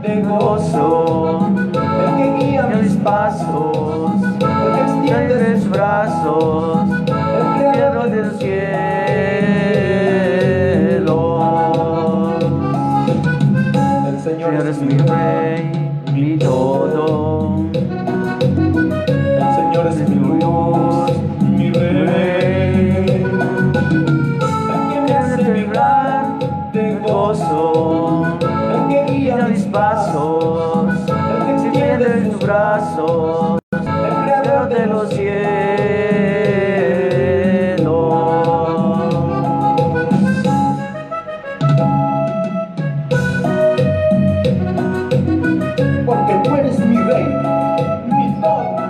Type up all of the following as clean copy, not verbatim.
de gozo, el que guía mis pasos. mi Rey, mi todo. El Señor es mi Dios, mi Rey, el que me hace vibrar de gozo, el que guía mis pasos, el que extiende sus brazos, el creador de los cielos. Porque tú eres mi Rey, mi todo.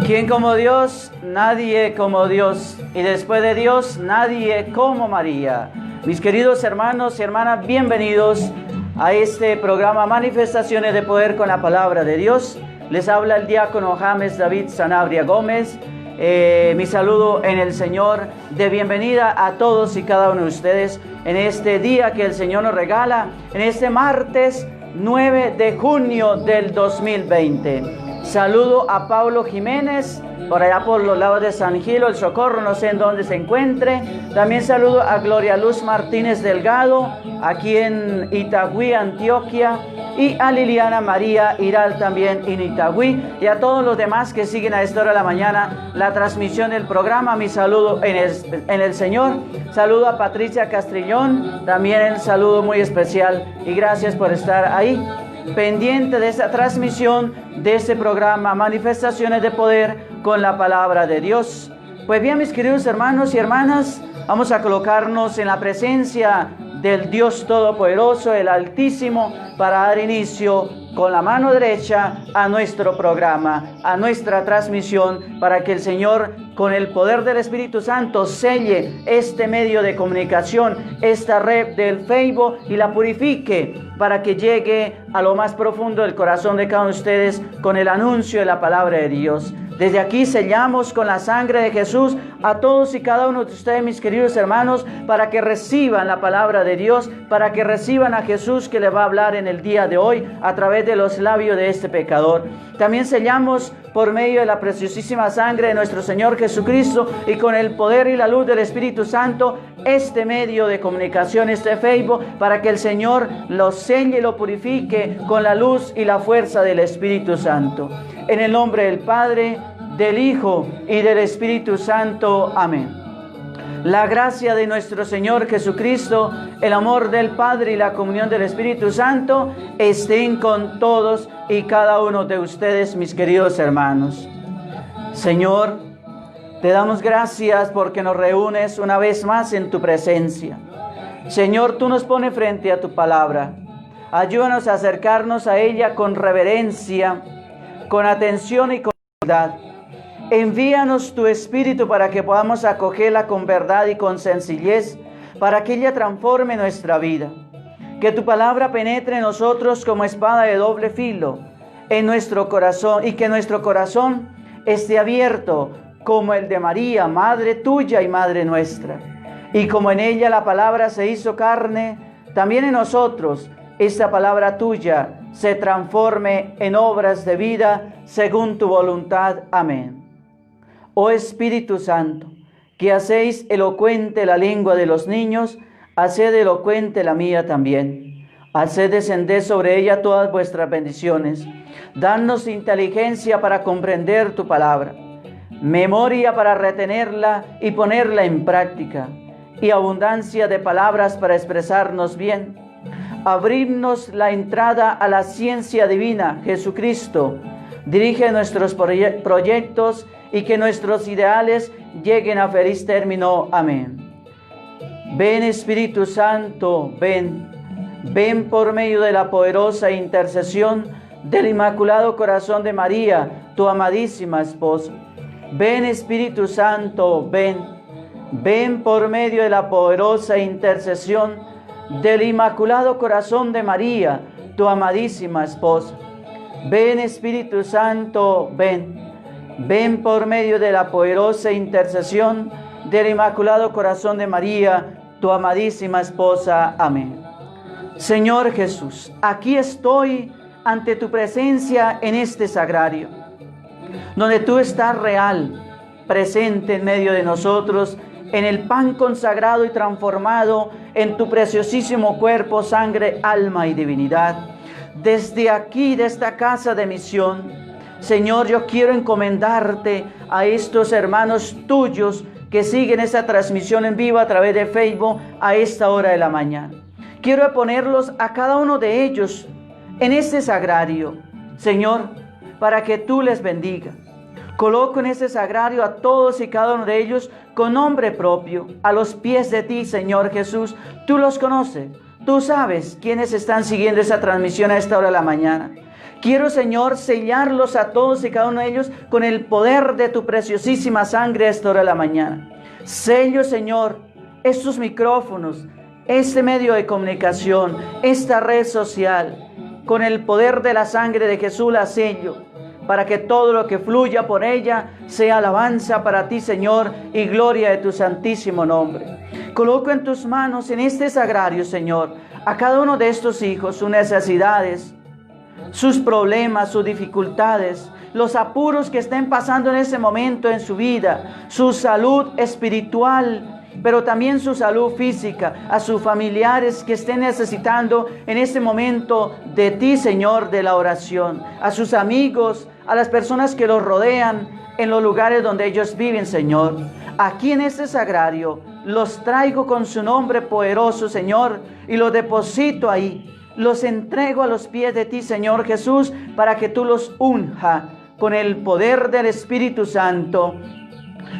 ¿Quién como Dios? Nadie como Dios. Y después de Dios, nadie como María. Mis queridos hermanos y hermanas, bienvenidos a este programa Manifestaciones de Poder con la Palabra de Dios. Les habla el diácono James David Sanabria Gómez. Mi saludo en el Señor de bienvenida a todos y cada uno de ustedes en este día que el Señor nos regala, en este martes 9 de junio del 2020. Saludo a Pablo Jiménez, por allá por los lados de San Gil, El Socorro, no sé en dónde se encuentre. También saludo a Gloria Luz Martínez Delgado, aquí en Itagüí, Antioquia. Y a Liliana María Iral también en Itagüí. Y a todos los demás que siguen a esta hora de la mañana la transmisión del programa. Mi saludo en el Señor. Saludo a Patricia Castrillón, también el saludo muy especial. Y gracias por estar ahí, pendiente de esta transmisión, de este programa Manifestaciones de Poder con la Palabra de Dios. Pues bien, mis queridos hermanos y hermanas, vamos a colocarnos en la presencia del Dios Todopoderoso, el Altísimo, para dar inicio con la mano derecha a nuestro programa, a nuestra transmisión, para que el Señor, con el poder del Espíritu Santo, selle este medio de comunicación, esta red del Facebook, y la purifique para que llegue a lo más profundo del corazón de cada uno de ustedes con el anuncio de la palabra de Dios. Desde aquí sellamos con la sangre de Jesús a todos y cada uno de ustedes, mis queridos hermanos, para que reciban la palabra de Dios, para que reciban a Jesús que les va a hablar en el día de hoy a través de los labios de este pecador. También sellamos por medio de la preciosísima sangre de nuestro Señor Jesucristo y con el poder y la luz del Espíritu Santo este medio de comunicación, este Facebook, para que el Señor lo selle y lo purifique con la luz y la fuerza del Espíritu Santo. En el nombre del Padre, del Hijo y del Espíritu Santo. Amén. La gracia de nuestro Señor Jesucristo, el amor del Padre y la comunión del Espíritu Santo estén con todos y cada uno de ustedes, mis queridos hermanos. Señor, te damos gracias porque nos reúnes una vez más en tu presencia. Señor, tú nos pones frente a tu palabra. Ayúdanos a acercarnos a ella con reverencia, con atención y con humildad. Envíanos tu Espíritu para que podamos acogerla con verdad y con sencillez, para que ella transforme nuestra vida. Que tu palabra penetre en nosotros como espada de doble filo en nuestro corazón, y que nuestro corazón esté abierto como el de María, Madre tuya y Madre nuestra. Y como en ella la palabra se hizo carne, también en nosotros esta palabra tuya se transforme en obras de vida según tu voluntad. Amén. Oh Espíritu Santo, que hacéis elocuente la lengua de los niños, haced elocuente la mía también. Haced descender sobre ella todas vuestras bendiciones. Danos inteligencia para comprender tu palabra, memoria para retenerla y ponerla en práctica, y abundancia de palabras para expresarnos bien. Abrirnos la entrada a la ciencia divina, Jesucristo. Dirige nuestros proyectos y que nuestros ideales lleguen a feliz término. Amén. Ven, Espíritu Santo, ven. Ven por medio de la poderosa intercesión del Inmaculado Corazón de María, tu amadísima esposa. Ven, Espíritu Santo, ven. Ven por medio de la poderosa intercesión del Inmaculado Corazón de María, tu amadísima esposa. Ven, Espíritu Santo, ven. Ven por medio de la poderosa intercesión del Inmaculado Corazón de María, tu amadísima esposa. Amén. Señor Jesús, aquí estoy ante tu presencia en este sagrario, donde tú estás real, presente en medio de nosotros, en el pan consagrado y transformado en tu preciosísimo cuerpo, sangre, alma y divinidad. Desde aquí, de esta casa de misión, Señor, yo quiero encomendarte a estos hermanos tuyos que siguen esta transmisión en vivo a través de Facebook a esta hora de la mañana. Quiero ponerlos a cada uno de ellos en este sagrario, Señor, para que tú les bendiga. Coloco en este sagrario a todos y cada uno de ellos con nombre propio, a los pies de ti, Señor Jesús. Tú los conoces, tú sabes quiénes están siguiendo esa transmisión a esta hora de la mañana. Quiero, Señor, sellarlos a todos y cada uno de ellos con el poder de tu preciosísima sangre a esta hora de la mañana. Sello, Señor, estos micrófonos, este medio de comunicación, esta red social, con el poder de la sangre de Jesús la sello, para que todo lo que fluya por ella sea alabanza para ti, Señor, y gloria de tu santísimo nombre. Coloco en tus manos, en este sagrario, Señor, a cada uno de estos hijos, sus necesidades, sus problemas, sus dificultades, los apuros que estén pasando en ese momento en su vida, su salud espiritual, pero también su salud física, a sus familiares que estén necesitando en este momento de ti, Señor, de la oración, a sus amigos, a las personas que los rodean en los lugares donde ellos viven, Señor. Aquí en este sagrario los traigo con su nombre poderoso, Señor, y los deposito ahí. Los entrego a los pies de ti, Señor Jesús, para que tú los unja con el poder del Espíritu Santo,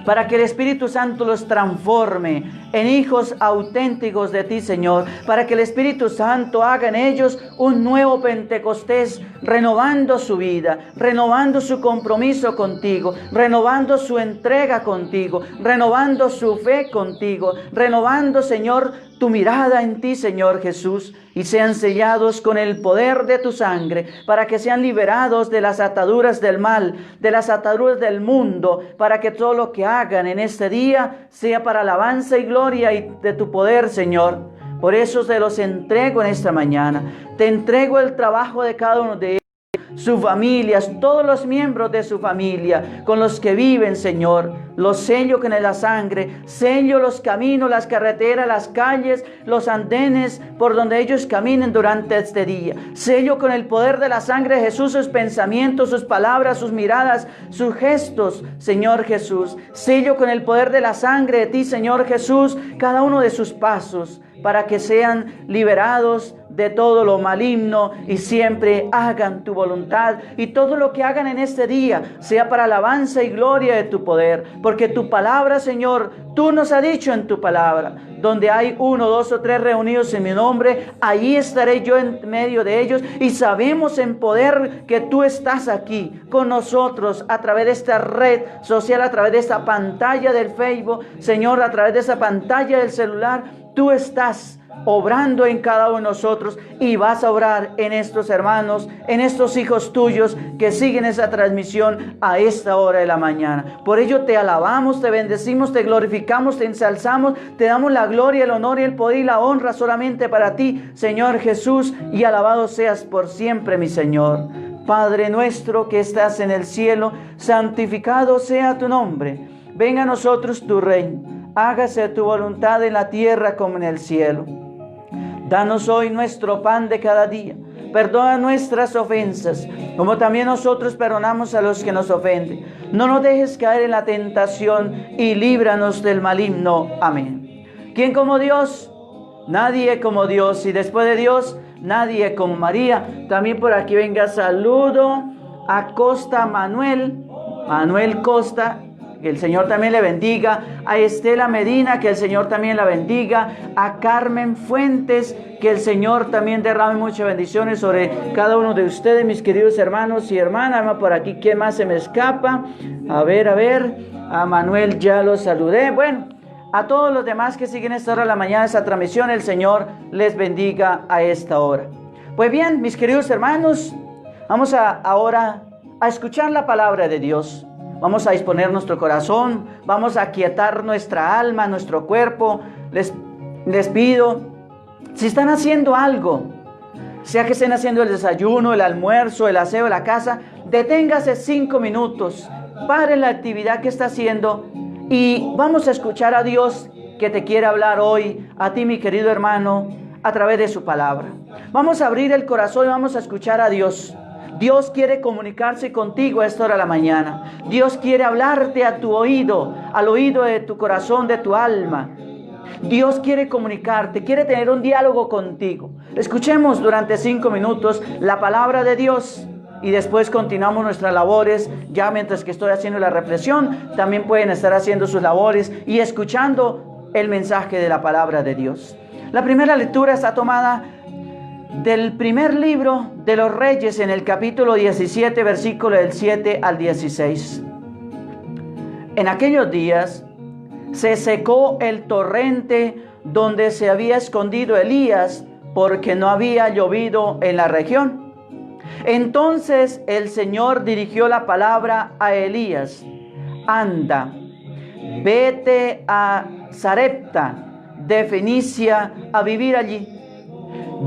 para que el Espíritu Santo los transforme en hijos auténticos de ti, Señor, para que el Espíritu Santo haga en ellos un nuevo Pentecostés, renovando su vida, renovando su compromiso contigo, renovando su entrega contigo, renovando su fe contigo, renovando, Señor, tu mirada en ti, Señor Jesús, y sean sellados con el poder de tu sangre, para que sean liberados de las ataduras del mal, de las ataduras del mundo, para que todo lo que hagan en este día sea para alabanza y gloria y de tu poder, Señor. Por eso te los entrego en esta mañana. Te entrego el trabajo de cada uno de ellos, sus familias, todos los miembros de su familia con los que viven, Señor. Los sello con la sangre, sello los caminos, las carreteras, las calles, los andenes por donde ellos caminen durante este día. Sello con el poder de la sangre de Jesús sus pensamientos, sus palabras, sus miradas, sus gestos, Señor Jesús. Sello con el poder de la sangre de ti, Señor Jesús, cada uno de sus pasos, para que sean liberados de todo lo maligno y siempre hagan tu voluntad, y todo lo que hagan en este día sea para alabanza y gloria de tu poder, porque tu palabra, Señor, tú nos has dicho en tu palabra: donde hay 1, 2 o 3 reunidos en mi nombre, ahí estaré yo en medio de ellos. Y sabemos en poder que tú estás aquí con nosotros a través de esta red social, a través de esta pantalla del Facebook, Señor, a través de esa pantalla del celular. Tú estás obrando en cada uno de nosotros, y vas a obrar en estos hermanos, en estos hijos tuyos que siguen esa transmisión a esta hora de la mañana. Por ello te alabamos, te bendecimos, te glorificamos, te ensalzamos, te damos la gloria, el honor y el poder y la honra solamente para ti, Señor Jesús, y alabado seas por siempre, mi Señor. Padre nuestro que estás en el cielo, santificado sea tu nombre. Venga a nosotros tu reino, hágase tu voluntad en la tierra como en el cielo. Danos hoy nuestro pan de cada día. Perdona nuestras ofensas, como también nosotros perdonamos a los que nos ofenden. No nos dejes caer en la tentación y líbranos del maligno. Amén. ¿Quién como Dios? Nadie como Dios. Y después de Dios, nadie como María. También por aquí venga saludo a Costa Manuel Costa. Que el Señor también le bendiga. A Estela Medina, que el Señor también la bendiga. A Carmen Fuentes, que el Señor también derrame muchas bendiciones sobre cada uno de ustedes, mis queridos hermanos y hermanas. Por aquí, ¿quién más se me escapa? A ver. A Manuel ya lo saludé. Bueno, a todos los demás que siguen esta hora de la mañana, esta transmisión, el Señor les bendiga a esta hora. Pues bien, mis queridos hermanos, vamos ahora a escuchar la palabra de Dios. Vamos a disponer nuestro corazón, vamos a aquietar nuestra alma, nuestro cuerpo. Les pido, si están haciendo algo, sea que estén haciendo el desayuno, el almuerzo, el aseo de la casa, deténgase 5 minutos, pare la actividad que está haciendo y vamos a escuchar a Dios que te quiere hablar hoy, a ti mi querido hermano, a través de su palabra. Vamos a abrir el corazón y vamos a escuchar a Dios. Dios quiere comunicarse contigo a esta hora de la mañana. Dios quiere hablarte a tu oído, al oído de tu corazón, de tu alma. Dios quiere comunicarte, quiere tener un diálogo contigo. Escuchemos durante 5 minutos la palabra de Dios y después continuamos nuestras labores. Ya mientras que estoy haciendo la reflexión, también pueden estar haciendo sus labores y escuchando el mensaje de la palabra de Dios. La primera lectura está tomada del primer libro de los Reyes en el capítulo 17, versículo del 7 al 16. En aquellos días se secó el torrente donde se había escondido Elías, porque no había llovido en la región. Entonces el Señor dirigió la palabra a Elías: anda, vete a Sarepta de Fenicia a vivir allí.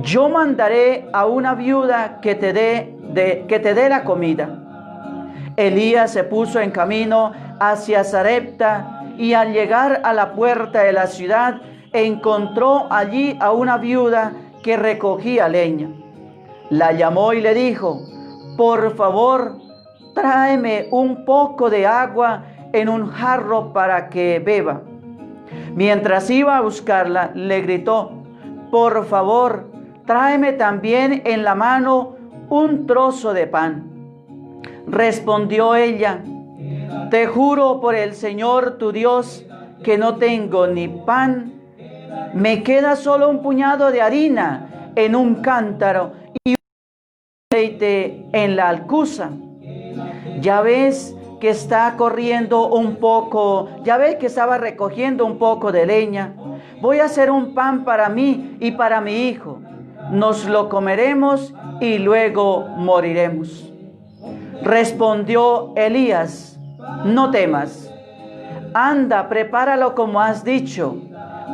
Yo mandaré a una viuda que te dé la comida. Elías se puso en camino hacia Sarepta y al llegar a la puerta de la ciudad encontró allí a una viuda que recogía leña. La llamó y le dijo: por favor, tráeme un poco de agua en un jarro para que beba. Mientras iba a buscarla, le gritó: por favor, tráeme también en la mano un trozo de pan. Respondió ella: te juro por el Señor tu Dios que no tengo ni pan. Me queda solo un puñado de harina en un cántaro y un aceite en la alcuza. Ya ves que está corriendo un poco, ya ves que estaba recogiendo un poco de leña. Voy a hacer un pan para mí y para mi hijo. Nos lo comeremos y luego moriremos. Respondió Elías: no temas, anda, prepáralo como has dicho,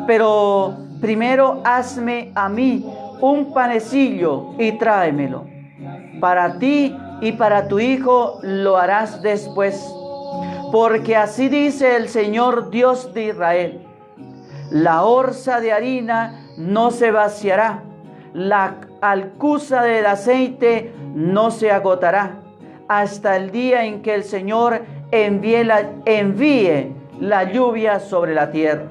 pero primero hazme a mí un panecillo y tráemelo. Para ti y para tu hijo lo harás después, porque así dice el Señor Dios de Israel: la orza de harina no se vaciará, la alcuza del aceite no se agotará, hasta el día en que el Señor envíe la lluvia sobre la tierra.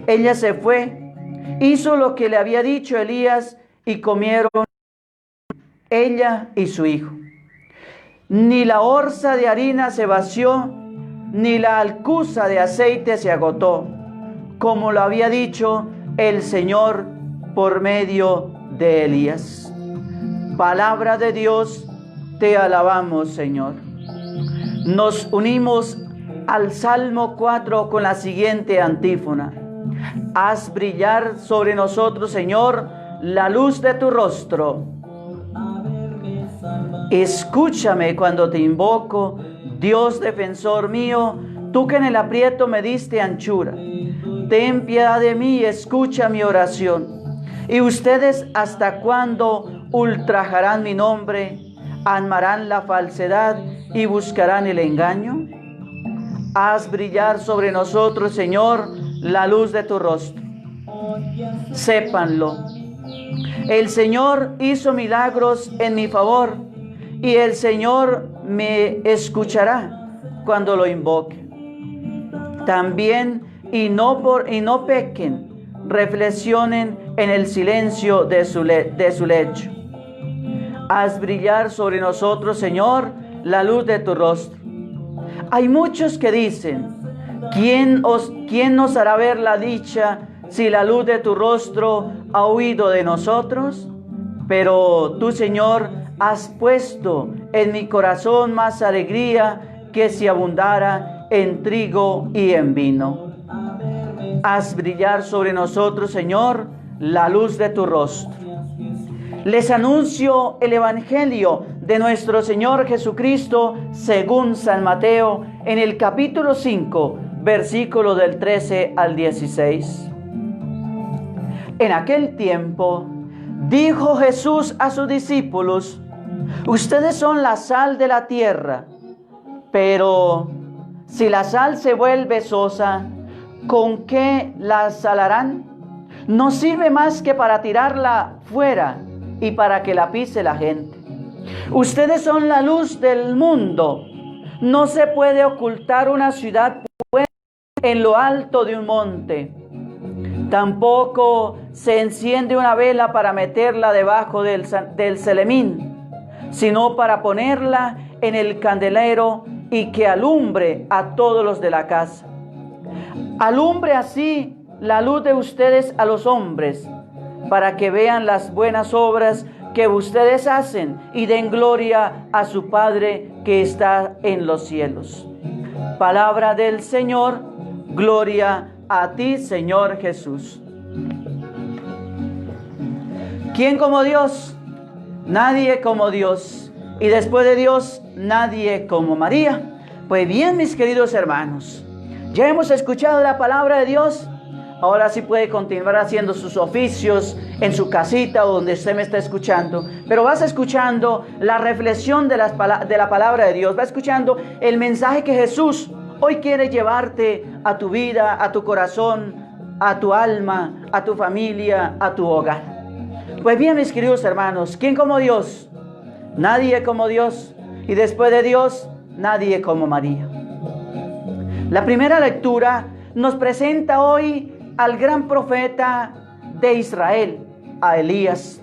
Ella se fue, hizo lo que le había dicho Elías y comieron ella y su hijo. Ni la orza de harina se vació, ni la alcuza de aceite se agotó, como lo había dicho el Señor por medio de Elías. Palabra de Dios, te alabamos, Señor. Nos unimos al Salmo 4 con la siguiente antífona: haz brillar sobre nosotros, Señor, la luz de tu rostro. Escúchame cuando te invoco, Dios defensor mío, tú que en el aprieto me diste anchura. Ten piedad de mí y escucha mi oración. ¿Y ustedes hasta cuándo ultrajarán mi nombre? ¿Amarán la falsedad y buscarán el engaño? Haz brillar sobre nosotros, Señor, la luz de tu rostro. Sépanlo, el Señor hizo milagros en mi favor, y el Señor me escuchará cuando lo invoque. También, y no pequen, reflexionen en el silencio de su lecho. Haz brillar sobre nosotros, Señor, la luz de tu rostro. Hay muchos que dicen: ¿quién nos hará ver la dicha si la luz de tu rostro ha huido de nosotros? Pero tú, Señor, has puesto en mi corazón más alegría que si abundara en trigo y en vino. Haz brillar sobre nosotros, Señor, la luz de tu rostro. Les anuncio el Evangelio de nuestro Señor Jesucristo según San Mateo en el capítulo 5, versículo del 13 al 16. En aquel tiempo dijo Jesús a sus discípulos: ustedes son la sal de la tierra, pero si la sal se vuelve sosa, ¿con qué la salarán? No sirve más que para tirarla fuera y para que la pise la gente. Ustedes son la luz del mundo. No se puede ocultar una ciudad en lo alto de un monte. Tampoco se enciende una vela para meterla debajo del celemín, sino para ponerla en el candelero y que alumbre a todos los de la casa. Alumbre así la luz de ustedes a los hombres, para que vean las buenas obras que ustedes hacen y den gloria a su Padre que está en los cielos. Palabra del Señor, gloria a ti, Señor Jesús. ¿Quién como Dios? Nadie como Dios. Y después de Dios, nadie como María. Pues bien, mis queridos hermanos, ya hemos escuchado la palabra de Dios. Ahora sí puede continuar haciendo sus oficios en su casita o donde usted me está escuchando. Pero vas escuchando la reflexión de la palabra de Dios. Va escuchando el mensaje que Jesús hoy quiere llevarte a tu vida, a tu corazón, a tu alma, a tu familia, a tu hogar. Pues bien, mis queridos hermanos, ¿quién como Dios? Nadie como Dios. Y después de Dios, nadie como María. La primera lectura nos presenta hoy al gran profeta de Israel, a Elías.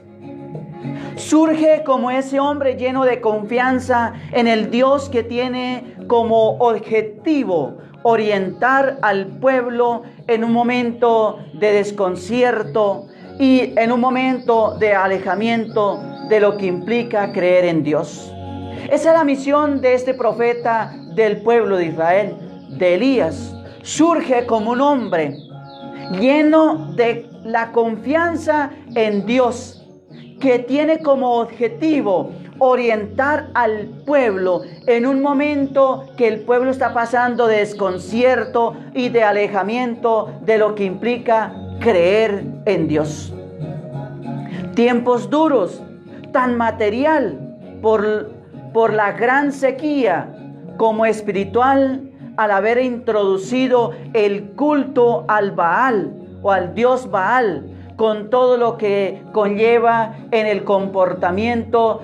Surge como ese hombre lleno de confianza en el Dios que tiene como objetivo orientar al pueblo en un momento de desconcierto y en un momento de alejamiento de lo que implica creer en Dios. Esa es la misión de este profeta del pueblo de Israel, de Elías. Surge como un hombre lleno de la confianza en Dios, que tiene como objetivo orientar al pueblo en un momento que el pueblo está pasando de desconcierto y de alejamiento de lo que implica creer en Dios. Tiempos duros, tan material por la gran sequía como espiritual, al haber introducido el culto al Baal o al dios Baal, con todo lo que conlleva en el comportamiento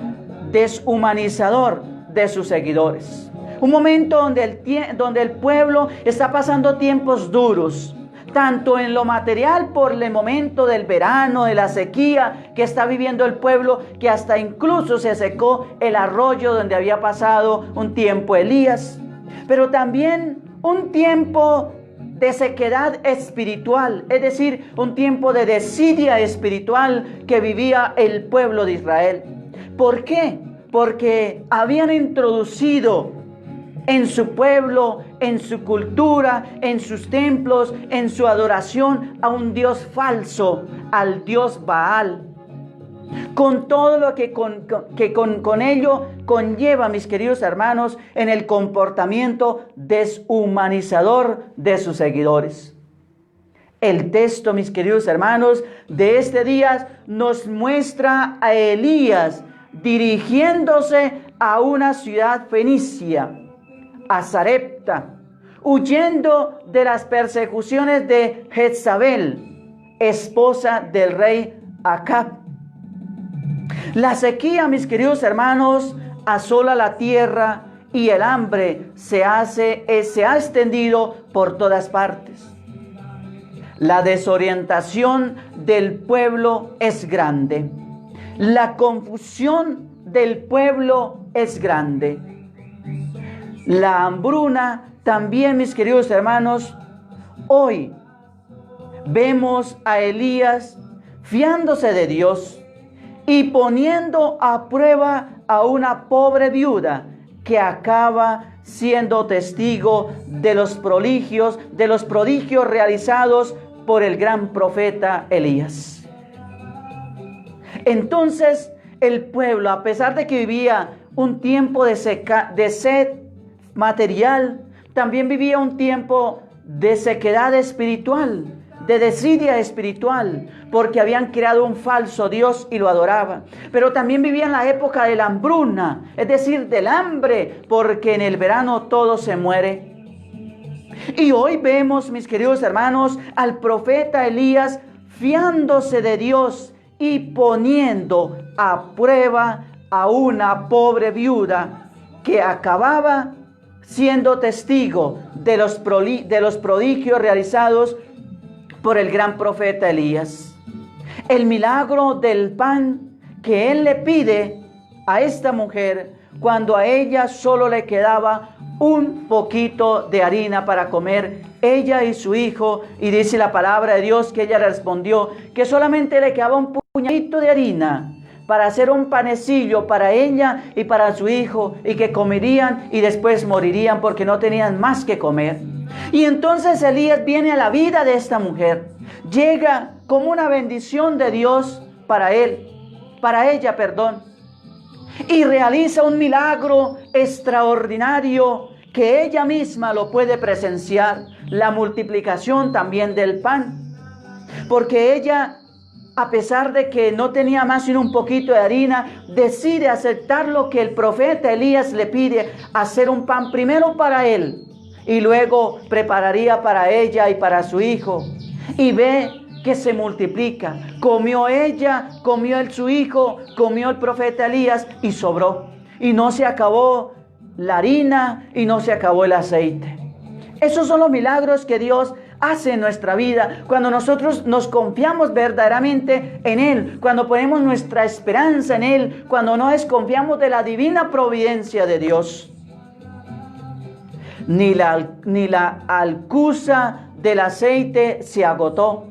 deshumanizador de sus seguidores. Un momento donde el pueblo está pasando tiempos duros, tanto en lo material por el momento del verano, de la sequía que está viviendo el pueblo, que hasta incluso se secó el arroyo donde había pasado un tiempo Elías, pero también un tiempo de sequedad espiritual, es decir, un tiempo de desidia espiritual que vivía el pueblo de Israel. ¿Por qué? Porque habían introducido en su pueblo, en su cultura, en sus templos, en su adoración a un Dios falso, al Dios Baal. Con todo lo que con ello conlleva, mis queridos hermanos, en el comportamiento deshumanizador de sus seguidores. El texto, mis queridos hermanos, de este día nos muestra a Elías dirigiéndose a una ciudad fenicia, a Sarepta, huyendo de las persecuciones de Jezabel, esposa del rey Acab. La sequía, mis queridos hermanos, asola la tierra y el hambre se ha extendido por todas partes. La desorientación del pueblo es grande. La confusión del pueblo es grande. La hambruna también, mis queridos hermanos. Hoy vemos a Elías fiándose de Dios y poniendo a prueba a una pobre viuda que acaba siendo testigo de los prodigios realizados por el gran profeta Elías. Entonces el pueblo, a pesar de que vivía un tiempo de sed material, también vivía un tiempo de sequedad espiritual, de desidia espiritual, porque habían creado un falso Dios y lo adoraban. Pero también vivían la época de la hambruna, es decir, del hambre, porque en el verano todo se muere. Y hoy vemos, mis queridos hermanos, al profeta Elías fiándose de Dios y poniendo a prueba a una pobre viuda que acababa siendo testigo de los prodigios realizados por el gran profeta Elías. El milagro del pan que él le pide a esta mujer cuando a ella solo le quedaba un poquito de harina para comer, ella y su hijo, y dice la palabra de Dios que ella respondió que solamente le quedaba un puñadito de harina para hacer un panecillo para ella y para su hijo, y que comerían y después morirían porque no tenían más que comer. Y entonces Elías viene a la vida de esta mujer, llega como una bendición de Dios para ella, y realiza un milagro extraordinario que ella misma lo puede presenciar, la multiplicación también del pan, porque ella, a pesar de que no tenía más sino un poquito de harina, decide aceptar lo que el profeta Elías le pide, hacer un pan primero para él y luego prepararía para ella y para su hijo. Y ve que se multiplica. Comió ella, comió su hijo, comió el profeta Elías y sobró. Y no se acabó la harina y no se acabó el aceite. Esos son los milagros que Dios hace en nuestra vida cuando nosotros nos confiamos verdaderamente en Él, cuando ponemos nuestra esperanza en Él, cuando no desconfiamos de la divina providencia de Dios. Ni la alcuza del aceite se agotó.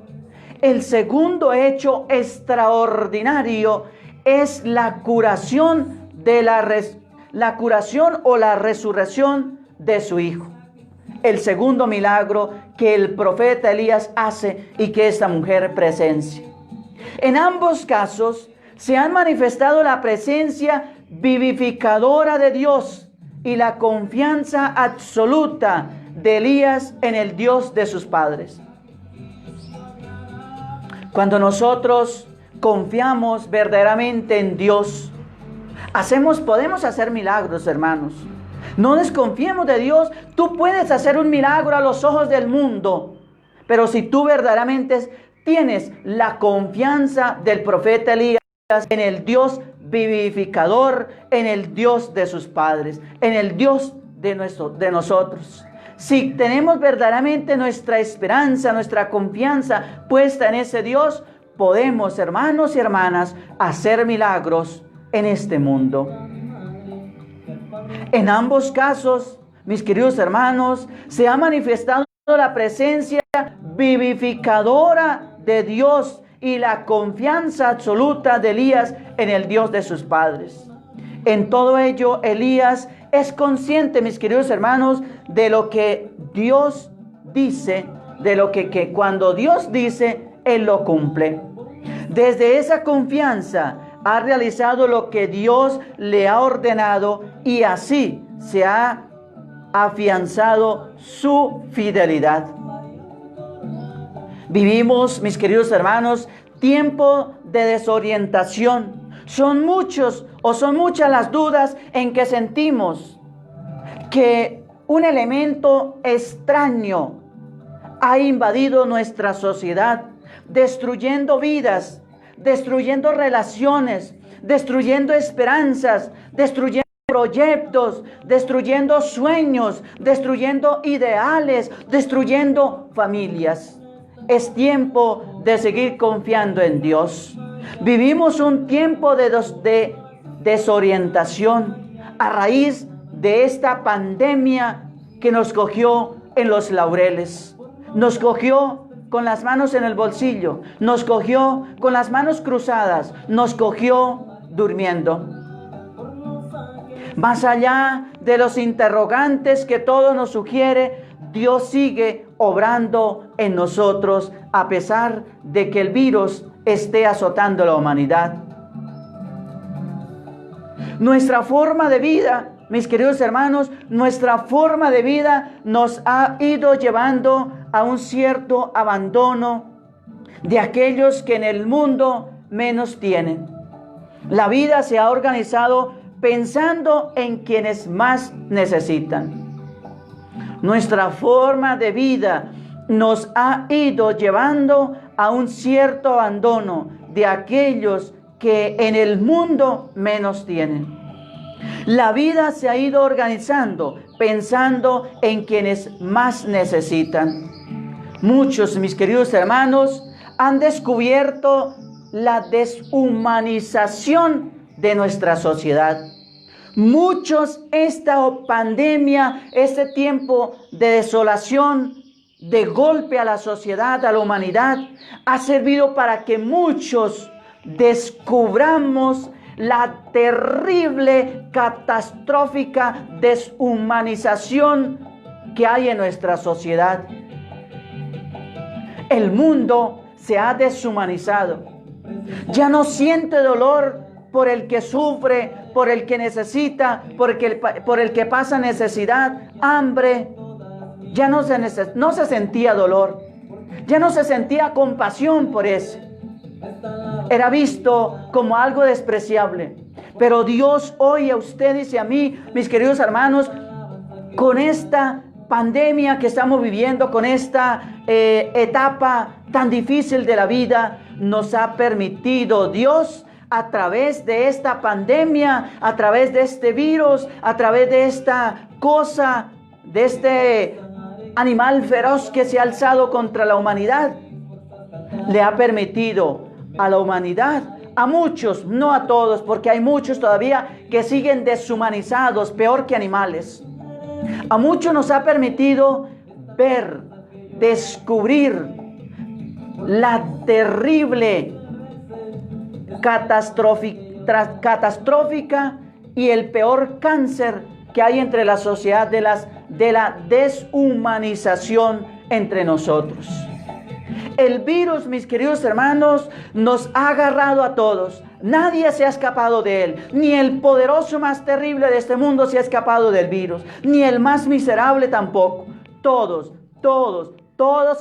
El segundo hecho extraordinario es la curación la curación o la resurrección de su hijo. El segundo milagro que el profeta Elías hace y que esta mujer presencia. En ambos casos se han manifestado la presencia vivificadora de Dios y la confianza absoluta de Elías en el Dios de sus padres. Cuando nosotros confiamos verdaderamente en Dios, podemos hacer milagros, hermanos. No desconfiemos de Dios. Tú puedes hacer un milagro a los ojos del mundo, pero si tú verdaderamente tienes la confianza del profeta Elías en el Dios vivificador, en el Dios de sus padres, en el Dios de nosotros. Si tenemos verdaderamente nuestra esperanza, nuestra confianza puesta en ese Dios, podemos, hermanos y hermanas, hacer milagros en este mundo. En ambos casos, mis queridos hermanos, se ha manifestado la presencia vivificadora de Dios y la confianza absoluta de Elías en el Dios de sus padres. En todo ello, Elías es consciente, mis queridos hermanos, de lo que Dios dice, de lo que cuando Dios dice, Él lo cumple. Desde esa confianza ha realizado lo que Dios le ha ordenado y así se ha afianzado su fidelidad. Vivimos, mis queridos hermanos, tiempo de desorientación. Son muchas las dudas en que sentimos que un elemento extraño ha invadido nuestra sociedad, destruyendo vidas, destruyendo relaciones, destruyendo esperanzas, destruyendo proyectos, destruyendo sueños, destruyendo ideales, destruyendo familias. Es tiempo de seguir confiando en Dios. Vivimos un tiempo de desorientación a raíz de esta pandemia que nos cogió en los laureles. Nos cogió con las manos en el bolsillo, nos cogió con las manos cruzadas, nos cogió durmiendo. Más allá de los interrogantes que todo nos sugiere, Dios sigue obrando en nosotros a pesar de que el virus esté azotando la humanidad. Nuestra forma de vida, mis queridos hermanos, nuestra forma de vida nos ha ido llevando a un cierto abandono de aquellos que en el mundo menos tienen. La vida se ha organizado pensando en quienes más necesitan. Nuestra forma de vida nos ha ido llevando a un cierto abandono de aquellos que en el mundo menos tienen. La vida se ha ido organizando pensando en quienes más necesitan. Muchos, mis queridos hermanos, han descubierto la deshumanización de nuestra sociedad. Muchos, esta pandemia, este tiempo de desolación, de golpe a la sociedad, a la humanidad, ha servido para que muchos descubramos la terrible, catastrófica deshumanización que hay en nuestra sociedad. El mundo se ha deshumanizado. Ya no siente dolor por el que sufre, por el que necesita, por el que pasa necesidad, hambre. Ya no se sentía dolor. Ya no se sentía compasión por ese. Era visto como algo despreciable. Pero Dios hoy a ustedes y a mí, mis queridos hermanos, con esta pandemia que estamos viviendo, con esta etapa tan difícil de la vida, nos ha permitido Dios, a través de esta pandemia, a través de este virus, a través de esta cosa, de este animal feroz que se ha alzado contra la humanidad, le ha permitido a la humanidad, a muchos, no a todos, porque hay muchos todavía que siguen deshumanizados, peor que animales. A muchos nos ha permitido ver, descubrir la terrible, catastrófica y el peor cáncer que hay entre la sociedad de la deshumanización entre nosotros. El virus, mis queridos hermanos, nos ha agarrado a todos. Nadie se ha escapado de él. Ni el poderoso más terrible de este mundo se ha escapado del virus. Ni el más miserable tampoco. Todos,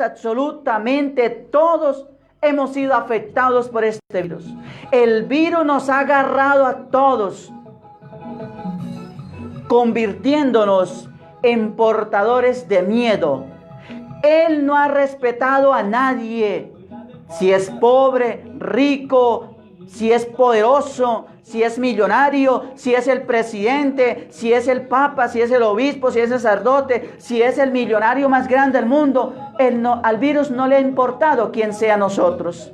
absolutamente todos hemos sido afectados por este virus. El virus nos ha agarrado a todos, convirtiéndonos en portadores de miedo. Él no ha respetado a nadie, si es pobre, rico, si es poderoso, si es millonario, si es el presidente, si es el papa, si es el obispo, si es el sacerdote, si es el millonario más grande del mundo. Al virus no le ha importado quién sea nosotros.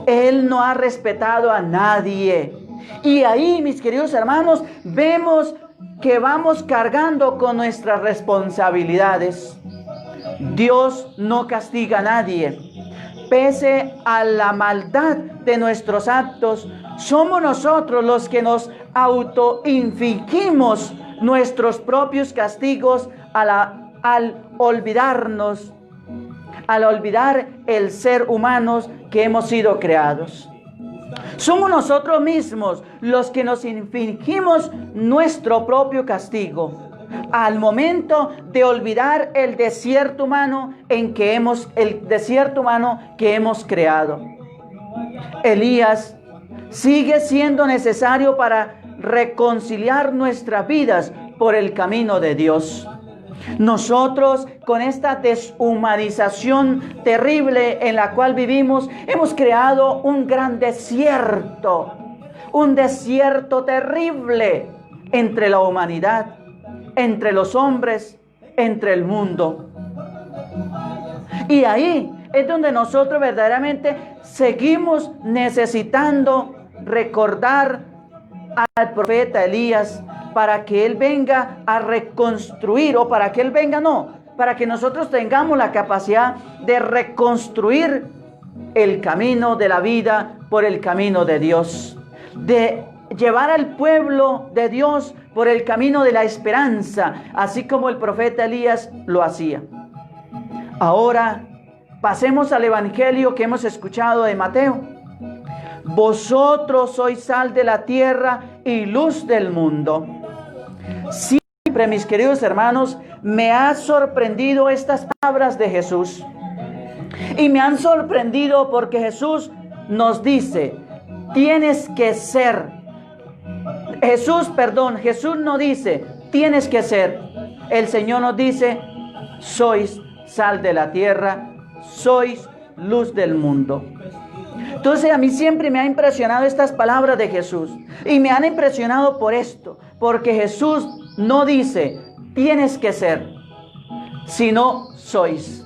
Él no ha respetado a nadie. Y ahí, mis queridos hermanos, vemos que vamos cargando con nuestras responsabilidades. Dios no castiga a nadie. Pese a la maldad de nuestros actos, somos nosotros los que nos autoinfligimos nuestros propios castigos al olvidar el ser humanos que hemos sido creados. Somos nosotros mismos los que nos infligimos nuestro propio castigo al momento de olvidar el desierto humano que hemos creado. Elías sigue siendo necesario para reconciliar nuestras vidas por el camino de Dios. Nosotros, con esta deshumanización terrible en la cual vivimos, hemos creado un gran desierto, un desierto terrible entre la humanidad, entre los hombres, entre el mundo. Y ahí es donde nosotros verdaderamente seguimos necesitando recordar al profeta Elías, para que él venga a reconstruir, o para que él venga, para que nosotros tengamos la capacidad de reconstruir el camino de la vida por el camino de Dios, de llevar al pueblo de Dios por el camino de la esperanza, así como el profeta Elías lo hacía. Ahora pasemos al evangelio que hemos escuchado de Mateo. Vosotros sois sal de la tierra y luz del mundo. Siempre, mis queridos hermanos, me ha sorprendido estas palabras de Jesús. Y me han sorprendido porque Jesús nos dice, tienes que ser. Jesús no dice, tienes que ser. El Señor nos dice, sois sal de la tierra, sois luz del mundo. Entonces a mí siempre me ha impresionado estas palabras de Jesús. Y me han impresionado por esto. Porque Jesús no dice, tienes que ser, sino sois.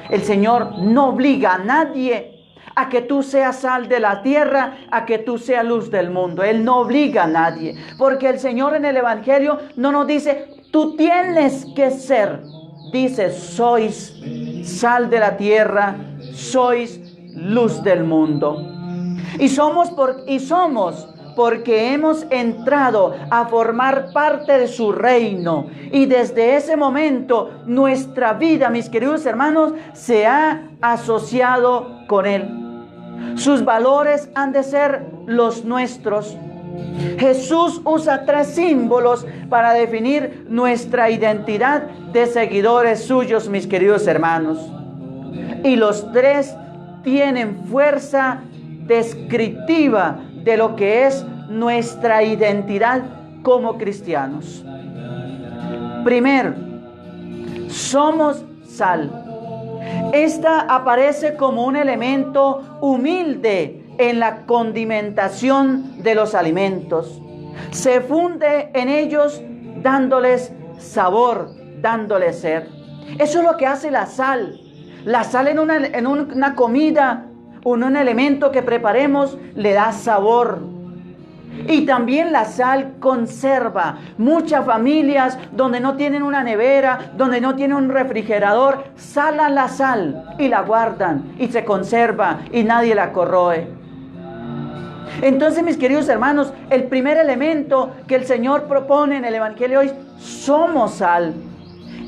El Señor no obliga a nadie a que tú seas sal de la tierra, a que tú seas luz del mundo. Él no obliga a nadie. Porque el Señor en el Evangelio no nos dice, tú tienes que ser. Dice, sois sal de la tierra, sois luz del mundo. Y somos porque hemos entrado a formar parte de su reino. Y desde ese momento nuestra vida, mis queridos hermanos, se ha asociado con Él. Sus valores han de ser los nuestros. Jesús usa 3 símbolos para definir nuestra identidad de seguidores suyos, mis queridos hermanos. Y los 3 tienen fuerza descriptiva de lo que es nuestra identidad como cristianos. Primero, somos sal. Esta aparece como un elemento humilde en la condimentación de los alimentos. Se funde en ellos dándoles sabor, dándoles ser. Eso es lo que hace la sal. La sal en una comida, un elemento que preparemos, le da sabor. Y también la sal conserva. Muchas familias donde no tienen una nevera, donde no tienen un refrigerador, salan la sal y la guardan y se conserva y nadie la corroe. Entonces, mis queridos hermanos, el primer elemento que el Señor propone en el Evangelio hoy, somos sal.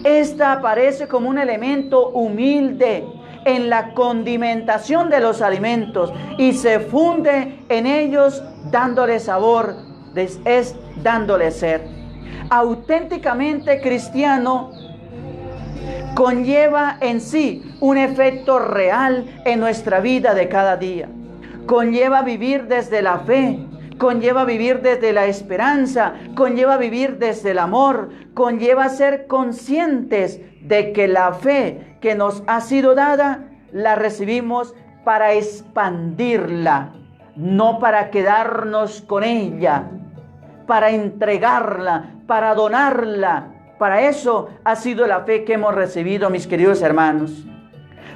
Esta aparece como un elemento humilde en la condimentación de los alimentos y se funde en ellos dándole sabor, es dándole ser. Auténticamente cristiano conlleva en sí un efecto real en nuestra vida de cada día. Conlleva vivir desde la fe, conlleva vivir desde la esperanza, conlleva vivir desde el amor, conlleva ser conscientes de que la fe que nos ha sido dada, la recibimos para expandirla, no para quedarnos con ella, para entregarla, para donarla. Para eso ha sido la fe que hemos recibido, mis queridos hermanos.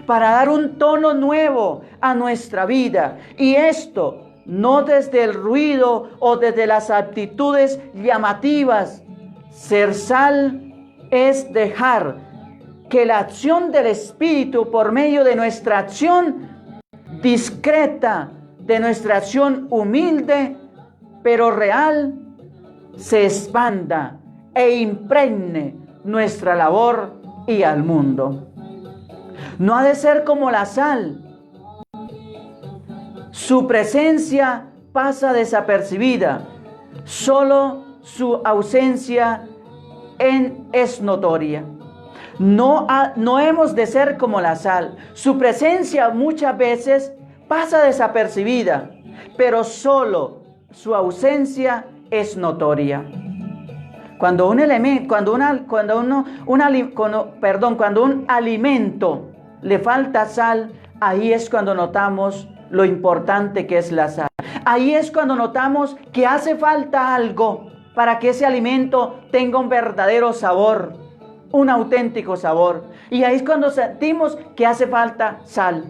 Para dar un tono nuevo a nuestra vida. Y esto no desde el ruido o desde las actitudes llamativas. Ser sal es dejar que la acción del Espíritu por medio de nuestra acción discreta, de nuestra acción humilde, pero real, se expanda e impregne nuestra labor y al mundo. No ha de ser como la sal. Su presencia pasa desapercibida, solo su ausencia es notoria. No hemos de ser como la sal. Su presencia muchas veces pasa desapercibida, pero solo su ausencia es notoria. Cuando un alimento le falta sal, ahí es cuando notamos lo importante que es la sal. Ahí es cuando notamos que hace falta algo para que ese alimento tenga un verdadero sabor, un auténtico sabor. Y ahí es cuando sentimos que hace falta sal.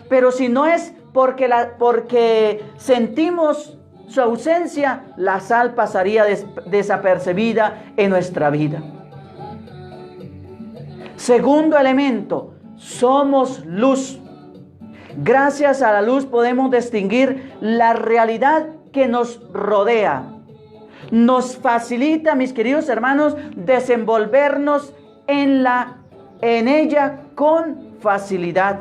Pero si no es porque sentimos su ausencia, la sal pasaría desapercibida en nuestra vida. Segundo elemento, somos luz. Gracias a la luz podemos distinguir la realidad que nos rodea. Nos facilita, mis queridos hermanos, desenvolvernos en ella con facilidad.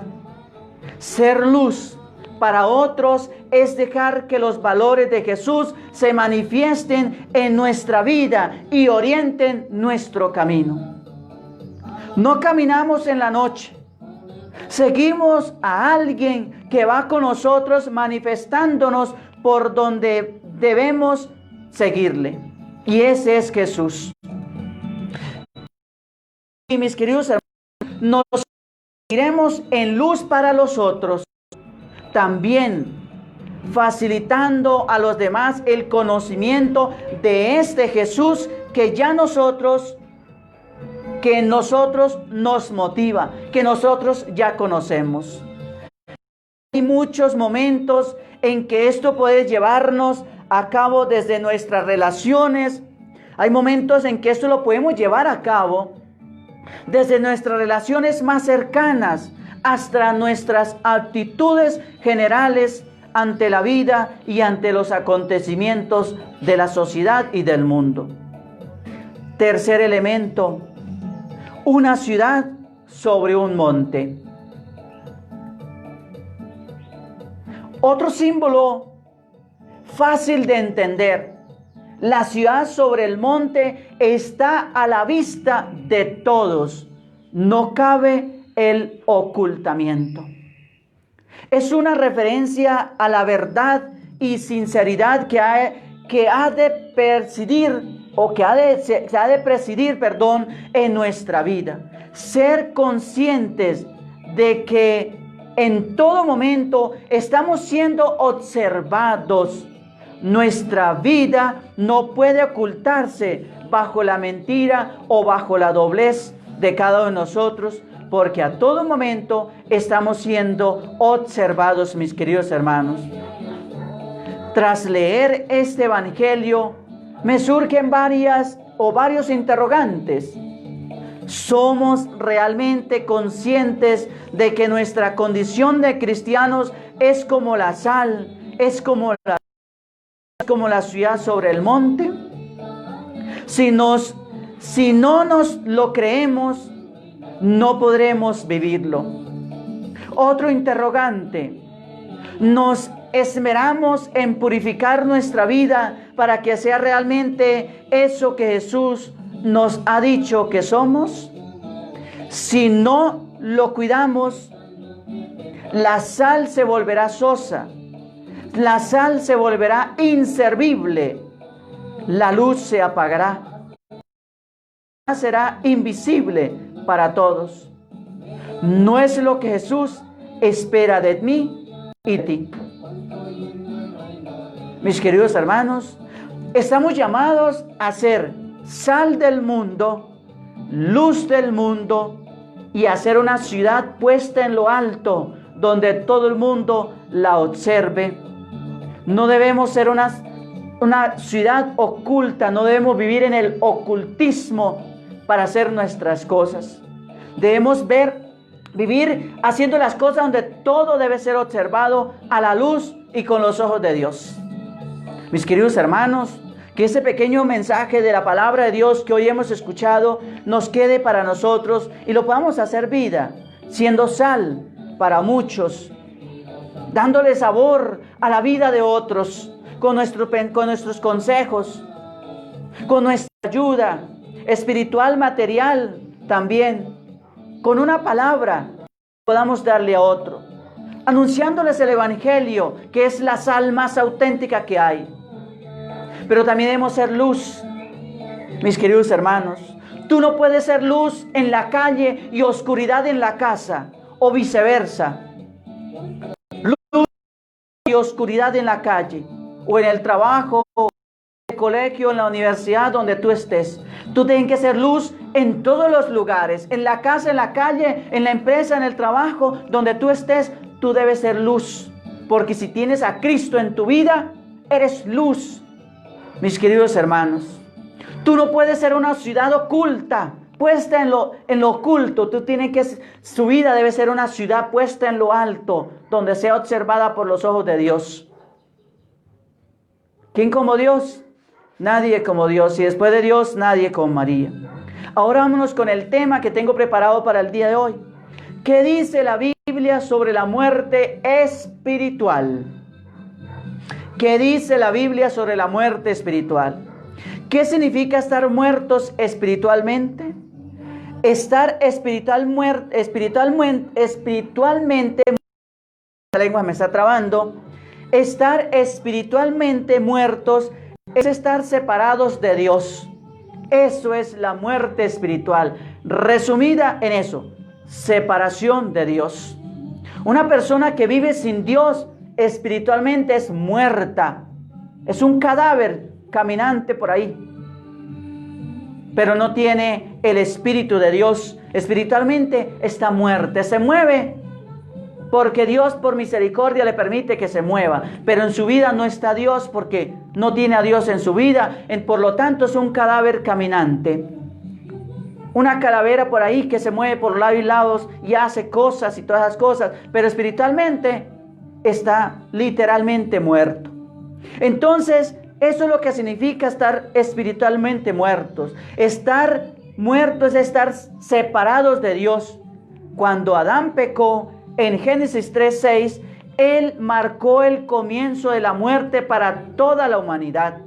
Ser luz para otros es dejar que los valores de Jesús se manifiesten en nuestra vida y orienten nuestro camino. No caminamos en la noche. Seguimos a alguien que va con nosotros manifestándonos por donde debemos seguirle. Y ese es Jesús. Y mis queridos hermanos, nos iremos en luz para los otros, también facilitando a los demás el conocimiento de este Jesús que nosotros nos motiva, que nosotros ya conocemos. Hay muchos momentos en que esto puede llevarnos a cabo desde nuestras relaciones. Hay momentos en que esto lo podemos llevar a cabo desde nuestras relaciones más cercanas hasta nuestras actitudes generales ante la vida y ante los acontecimientos de la sociedad y del mundo. Tercer elemento, una ciudad sobre un monte. Otro símbolo fácil de entender. La ciudad sobre el monte está a la vista de todos. No cabe el ocultamiento. Es una referencia a la verdad y sinceridad que ha de presidir en nuestra vida. Ser conscientes de que en todo momento estamos siendo observados. Nuestra vida no puede ocultarse bajo la mentira o bajo la doblez de cada uno de nosotros, porque a todo momento estamos siendo observados, mis queridos hermanos. Tras leer este evangelio, me surgen varios interrogantes. ¿Somos realmente conscientes de que nuestra condición de cristianos es como la sal, es como la ciudad sobre el monte? Si no nos lo creemos, no podremos vivirlo. Otro interrogante. ¿Nos esmeramos en purificar nuestra vida para que sea realmente eso que Jesús nos ha dicho que somos? Si no lo cuidamos, la sal se volverá sosa, la sal se volverá inservible, la luz se apagará, será invisible para todos. No es lo que Jesús espera de mí y de ti. Mis queridos hermanos, estamos llamados a ser sal del mundo, luz del mundo, y a ser una ciudad puesta en lo alto, donde todo el mundo la observe. No debemos ser una ciudad oculta, no debemos vivir en el ocultismo para hacer nuestras cosas. Debemos vivir haciendo las cosas donde todo debe ser observado a la luz y con los ojos de Dios. Mis queridos hermanos, que ese pequeño mensaje de la palabra de Dios que hoy hemos escuchado nos quede para nosotros y lo podamos hacer vida, siendo sal para muchos, dándole sabor a la vida de otros, con nuestros consejos, con nuestra ayuda espiritual, material también, con una palabra podamos darle a otro, anunciándoles el evangelio, que es la sal más auténtica que hay. Pero también debemos ser luz, mis queridos hermanos. Tú no puedes ser luz en la calle y oscuridad en la casa, o viceversa. Luz y oscuridad en la calle, o en el trabajo, o en el colegio, en la universidad, donde tú estés. Tú tienes que ser luz en todos los lugares, en la casa, en la calle, en la empresa, en el trabajo, donde tú estés, tú debes ser luz. Porque si tienes a Cristo en tu vida, eres luz. Mis queridos hermanos, tú no puedes ser una ciudad oculta, puesta en lo oculto. Su vida debe ser una ciudad puesta en lo alto, donde sea observada por los ojos de Dios. ¿Quién como Dios? Nadie como Dios. Y después de Dios, nadie como María. Ahora vámonos con el tema que tengo preparado para el día de hoy. ¿Qué dice la Biblia Biblia sobre la muerte espiritual. ¿Qué dice la Biblia sobre la muerte espiritual? ¿Qué significa estar muertos espiritualmente? Estar espiritualmente, la lengua me está trabando. Estar espiritualmente muertos es estar separados de Dios. Eso es la muerte espiritual. Resumida en eso, separación de Dios. Una persona que vive sin Dios espiritualmente es muerta. Es un cadáver caminante por ahí. Pero no tiene el Espíritu de Dios. Espiritualmente está muerta. Se mueve porque Dios por misericordia le permite que se mueva. Pero en su vida no está Dios porque no tiene a Dios en su vida. Por lo tanto es un cadáver caminante. Una calavera por ahí que se mueve por lados y lados y hace cosas y todas esas cosas. Pero espiritualmente está literalmente muerto. Entonces, eso es lo que significa estar espiritualmente muertos. Estar muertos es estar separados de Dios. Cuando Adán pecó, en Génesis 3:6, Él marcó el comienzo de la muerte para toda la humanidad.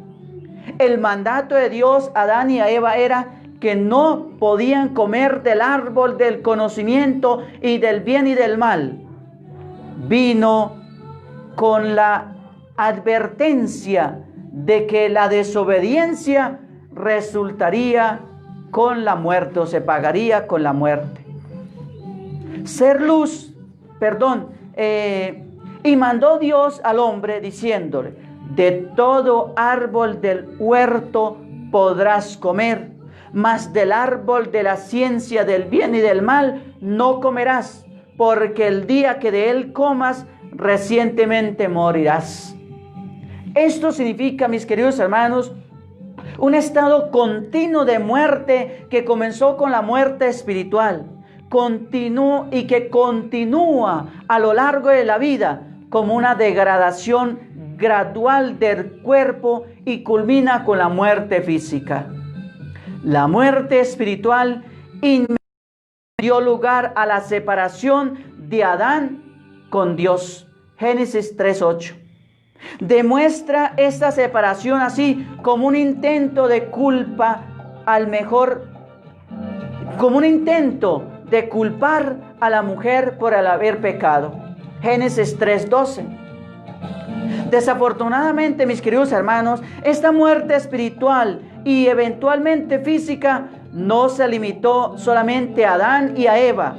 El mandato de Dios a Adán y a Eva era que no podían comer del árbol del conocimiento y del bien y del mal. Vino con la advertencia de que la desobediencia resultaría con la muerte o se pagaría con la muerte. Y mandó Dios al hombre diciéndole: de todo árbol del huerto podrás comer, mas del árbol de la ciencia del bien y del mal no comerás, porque el día que de él comas, recientemente morirás. Esto significa, mis queridos hermanos, un estado continuo de muerte que comenzó con la muerte espiritual, y que continúa a lo largo de la vida como una degradación gradual del cuerpo y culmina con la muerte física. La muerte espiritual dio lugar a la separación de Adán con Dios. Génesis 3:8. Demuestra esta separación así como un intento de culpa, como un intento de culpar a la mujer por el haber pecado. Génesis 3:12. Desafortunadamente, mis queridos hermanos, esta muerte espiritual y eventualmente física no se limitó solamente a Adán y a Eva.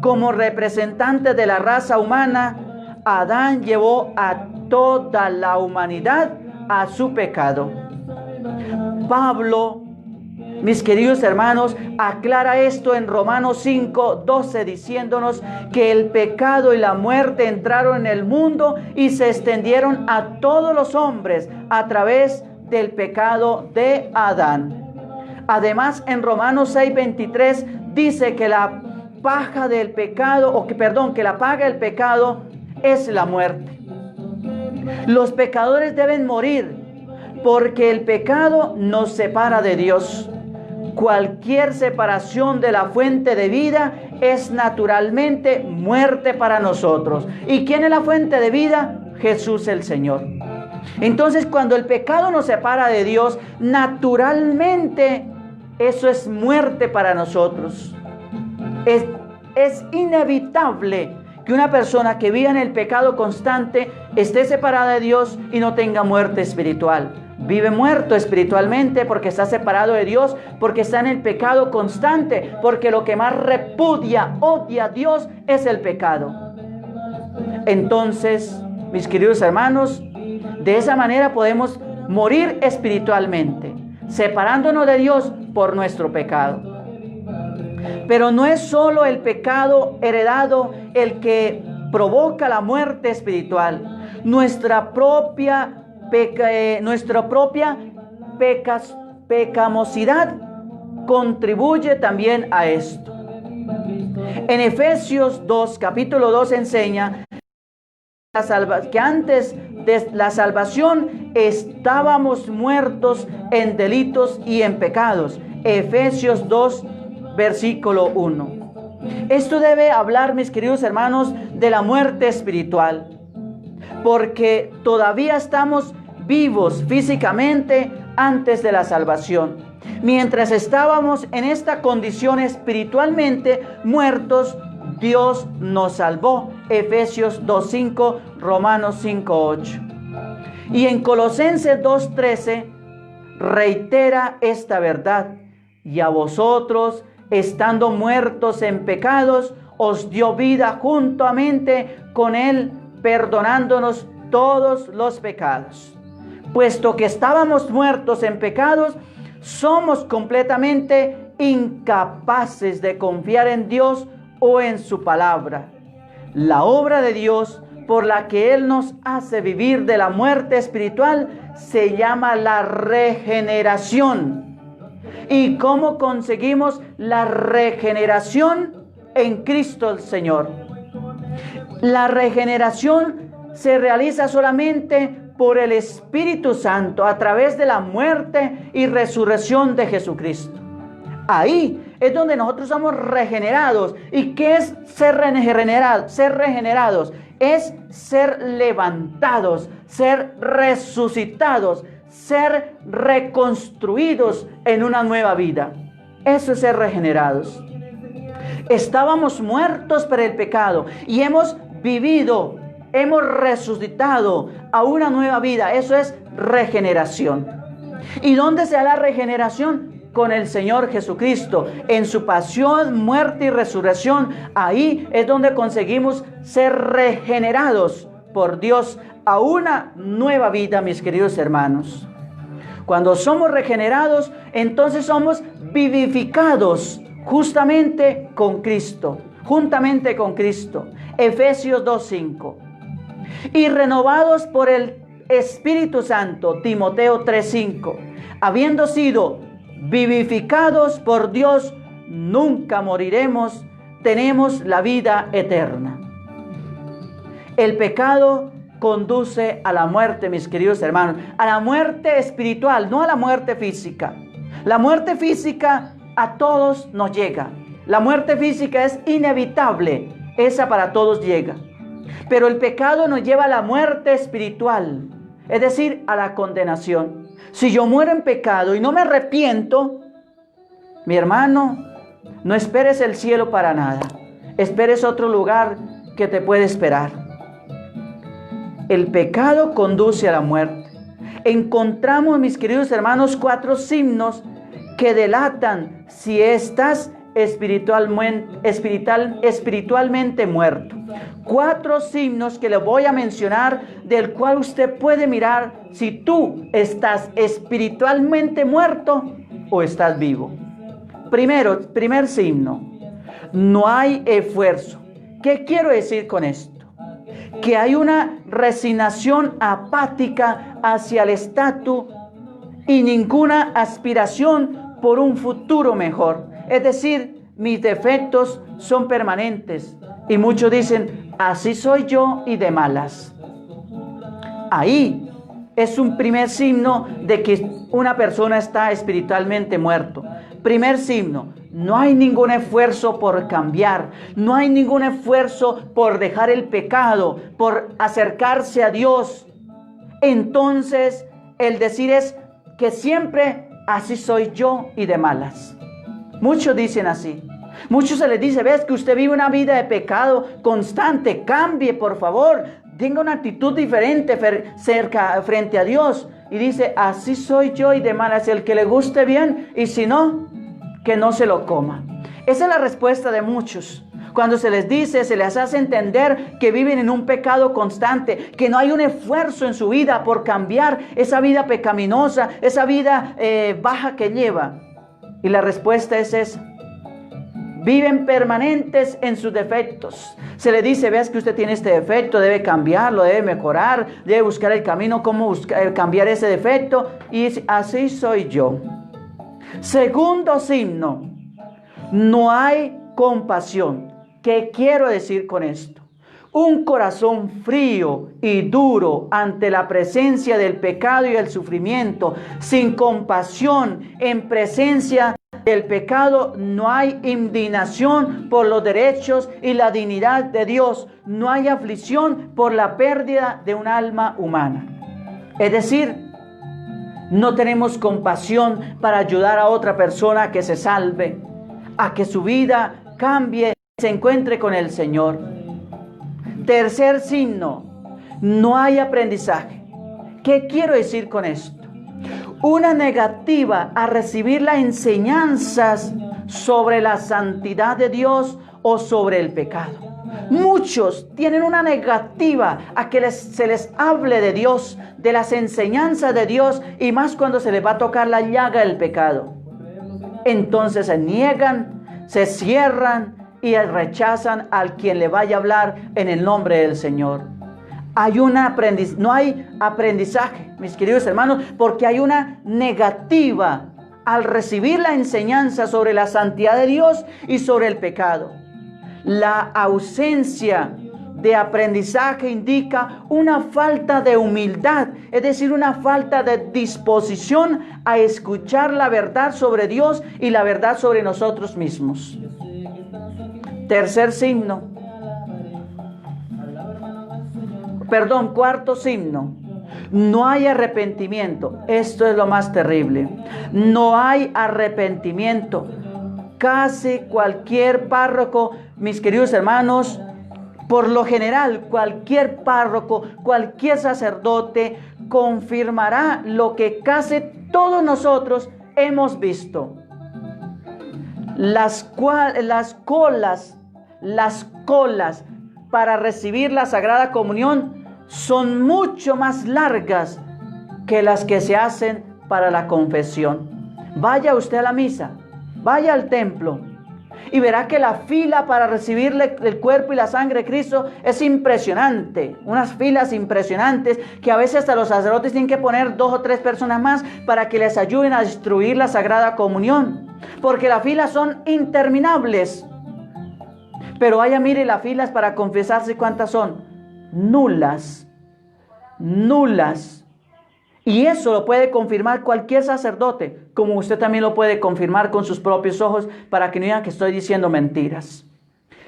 Como representantes de la raza humana, Adán llevó a toda la humanidad a su pecado. Pablo, mis queridos hermanos, aclara esto en Romanos 5:12, diciéndonos que el pecado y la muerte entraron en el mundo y se extendieron a todos los hombres a través del pecado de Adán. Además, en Romanos 6:23 dice que la paga del pecado, que la paga del pecado es la muerte. Los pecadores deben morir porque el pecado nos separa de Dios. Cualquier separación de la fuente de vida es naturalmente muerte para nosotros. ¿Y quién es la fuente de vida? Jesús el Señor. Entonces, cuando el pecado nos separa de Dios, naturalmente eso es muerte para nosotros. Es inevitable que una persona que viva en el pecado constante esté separada de Dios y no tenga muerte espiritual. Vive muerto espiritualmente porque está separado de Dios, porque está en el pecado constante, porque lo que más repudia, odia a Dios es el pecado. Entonces, mis queridos hermanos, de esa manera podemos morir espiritualmente, separándonos de Dios por nuestro pecado. Pero no es solo el pecado heredado el que provoca la muerte espiritual. Nuestra propia pecamosidad contribuye también a esto. En Efesios 2, capítulo 2 enseña que antes de la salvación estábamos muertos en delitos y en pecados. Efesios 2, versículo 1. Esto debe hablar, mis queridos hermanos, de la muerte espiritual, porque todavía estamos vivos físicamente antes de la salvación. Mientras estábamos en esta condición espiritualmente muertos, Dios nos salvó. Efesios 2:5, Romanos 5:8. Y en Colosenses 2:13 reitera esta verdad. Y a vosotros, estando muertos en pecados, os dio vida juntamente con Él, perdonándonos todos los pecados. Puesto que estábamos muertos en pecados, somos completamente incapaces de confiar en Dios o en su palabra. La obra de Dios por la que Él nos hace vivir de la muerte espiritual se llama la regeneración. ¿Y cómo conseguimos la regeneración? En Cristo el Señor. La regeneración se realiza solamente por el Espíritu Santo a través de la muerte y resurrección de Jesucristo. Ahí es donde nosotros somos regenerados. ¿Y qué es ser regenerados? Ser regenerados es ser levantados, ser resucitados, ser reconstruidos en una nueva vida. Eso es ser regenerados. Estábamos muertos por el pecado y hemos vivido, hemos resucitado a una nueva vida. Eso es regeneración. ¿Y dónde se da la regeneración? Con el Señor Jesucristo, en su pasión, muerte y resurrección. Ahí es donde conseguimos ser regenerados por Dios a una nueva vida, mis queridos hermanos. Cuando somos regenerados, entonces somos vivificados justamente con Cristo, juntamente con Cristo. Efesios 2:5. Y renovados por el Espíritu Santo, Timoteo 3:5. Habiendo sido vivificados por Dios, nunca moriremos, tenemos la vida eterna. El pecado conduce a la muerte, mis queridos hermanos, a la muerte espiritual, no a la muerte física. La muerte física a todos nos llega. La muerte física es inevitable, esa para todos llega. Pero el pecado nos lleva a la muerte espiritual, es decir, a la condenación. Si yo muero en pecado y no me arrepiento, mi hermano, no esperes el cielo para nada. Esperes otro lugar que te puede esperar. El pecado conduce a la muerte. Encontramos, mis queridos hermanos, 4 signos que delatan si estás espiritualmente muerto. 4 signos que le voy a mencionar, del cual usted puede mirar si tú estás espiritualmente muerto o estás vivo. Primer signo, no hay esfuerzo. ¿Qué quiero decir con esto? Que hay una resignación apática hacia el estatus y ninguna aspiración por un futuro mejor. Es decir, mis defectos son permanentes. Y muchos dicen, así soy yo y de malas. Ahí es un primer signo de que una persona está espiritualmente muerto. Primer signo, no hay ningún esfuerzo por cambiar. No hay ningún esfuerzo por dejar el pecado, por acercarse a Dios. Entonces, el decir es que siempre así soy yo y de malas. Muchos dicen así. Muchos se les dice, ves que usted vive una vida de pecado constante, cambie por favor, tenga una actitud diferente frente a Dios. Y dice, así soy yo y de malas, el que le guste bien y si no, que no se lo coma. Esa es la respuesta de muchos. Cuando se les dice, se les hace entender que viven en un pecado constante, que no hay un esfuerzo en su vida por cambiar esa vida pecaminosa, esa vida baja que lleva. Y la respuesta es esa. Viven permanentes en sus defectos. Se le dice, veas que usted tiene este defecto, debe cambiarlo, debe mejorar, debe buscar el camino, cómo cambiar ese defecto. Y así soy yo. Segundo signo, no hay compasión. ¿Qué quiero decir con esto? Un corazón frío y duro ante la presencia del pecado y el sufrimiento, sin compasión en presencia del pecado, no hay indignación por los derechos y la dignidad de Dios, no hay aflicción por la pérdida de un alma humana. Es decir, no tenemos compasión para ayudar a otra persona a que se salve, a que su vida cambie, se encuentre con el Señor. Tercer signo, no hay aprendizaje. ¿Qué quiero decir con esto? Una negativa a recibir las enseñanzas sobre la santidad de Dios o sobre el pecado. Muchos tienen una negativa a que se les hable de Dios, de las enseñanzas de Dios, y más cuando se les va a tocar la llaga del pecado. Entonces se niegan, se cierran y rechazan al quien le vaya a hablar en el nombre del Señor. No hay aprendizaje, mis queridos hermanos, porque hay una negativa al recibir la enseñanza sobre la santidad de Dios y sobre el pecado. La ausencia de aprendizaje indica una falta de humildad, es decir, una falta de disposición a escuchar la verdad sobre Dios y la verdad sobre nosotros mismos. Cuarto signo, no hay arrepentimiento. Esto es lo más terrible. No hay arrepentimiento. Casi cualquier párroco, mis queridos hermanos, por lo general, cualquier párroco, cualquier sacerdote confirmará lo que casi todos nosotros hemos visto. Las colas para recibir la Sagrada Comunión son mucho más largas que las que se hacen para la confesión. Vaya usted a la misa, vaya al templo y verá que la fila para recibirle el cuerpo y la sangre de Cristo es impresionante. Unas filas impresionantes que a veces hasta los sacerdotes tienen que poner 2 o 3 personas más para que les ayuden a distribuir la Sagrada Comunión, porque las filas son interminables. Pero vaya, mire, las filas para confesarse, ¿cuántas son? Nulas. Y eso lo puede confirmar cualquier sacerdote, como usted también lo puede confirmar con sus propios ojos, para que no digan que estoy diciendo mentiras.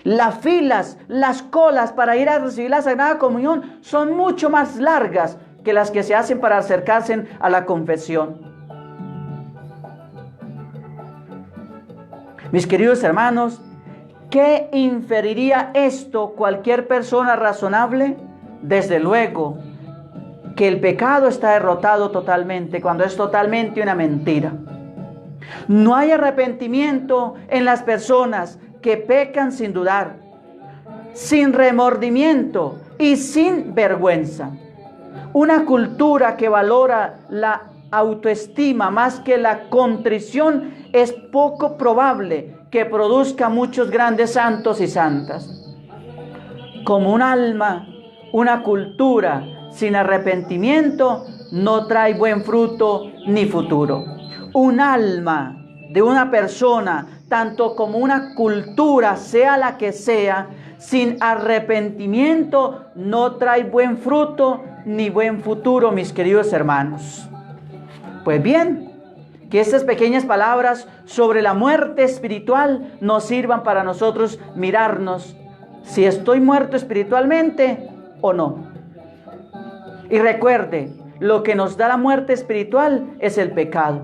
Las filas, las colas para ir a recibir la Sagrada Comunión son mucho más largas que las que se hacen para acercarse a la confesión. Mis queridos hermanos, ¿qué inferiría esto cualquier persona razonable? Desde luego que el pecado está derrotado totalmente, cuando es totalmente una mentira. No hay arrepentimiento en las personas que pecan sin dudar, sin remordimiento y sin vergüenza. Una cultura que valora la autoestima más que la contrición es poco probable que produzca muchos grandes santos y santas. Como un alma, una cultura sin arrepentimiento no trae buen fruto ni futuro. Un alma de una persona, tanto como una cultura, sea la que sea, sin arrepentimiento no trae buen fruto ni buen futuro, mis queridos hermanos. Pues bien, que estas pequeñas palabras sobre la muerte espiritual nos sirvan para nosotros mirarnos si estoy muerto espiritualmente o no. Y recuerde, lo que nos da la muerte espiritual es el pecado.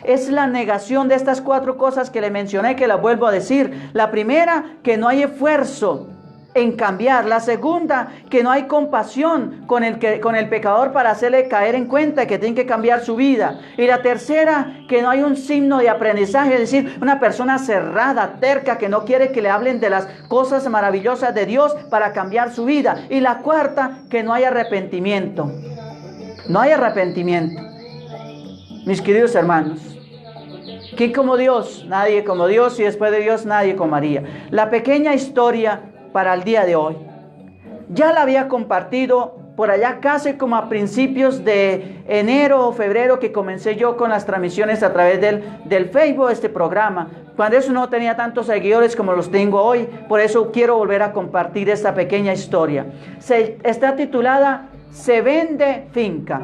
Es la negación de estas 4 cosas que le mencioné, que las vuelvo a decir. La primera, que no hay esfuerzo en cambiar. La segunda, que no hay compasión con el pecador para hacerle caer en cuenta que tiene que cambiar su vida. Y la tercera, que no hay un signo de aprendizaje, es decir, una persona cerrada, terca, que no quiere que le hablen de las cosas maravillosas de Dios para cambiar su vida. Y la cuarta, que no hay arrepentimiento. No hay arrepentimiento. Mis queridos hermanos, ¿quién como Dios? Nadie como Dios, y después de Dios nadie como María. La pequeña historia para el día de hoy ya la había compartido por allá casi como a principios de enero o febrero, que comencé yo con las transmisiones a través del Facebook, este programa. Cuando eso no tenía tantos seguidores como los tengo hoy, por eso quiero volver a compartir esta pequeña historia. Está titulada Se vende finca.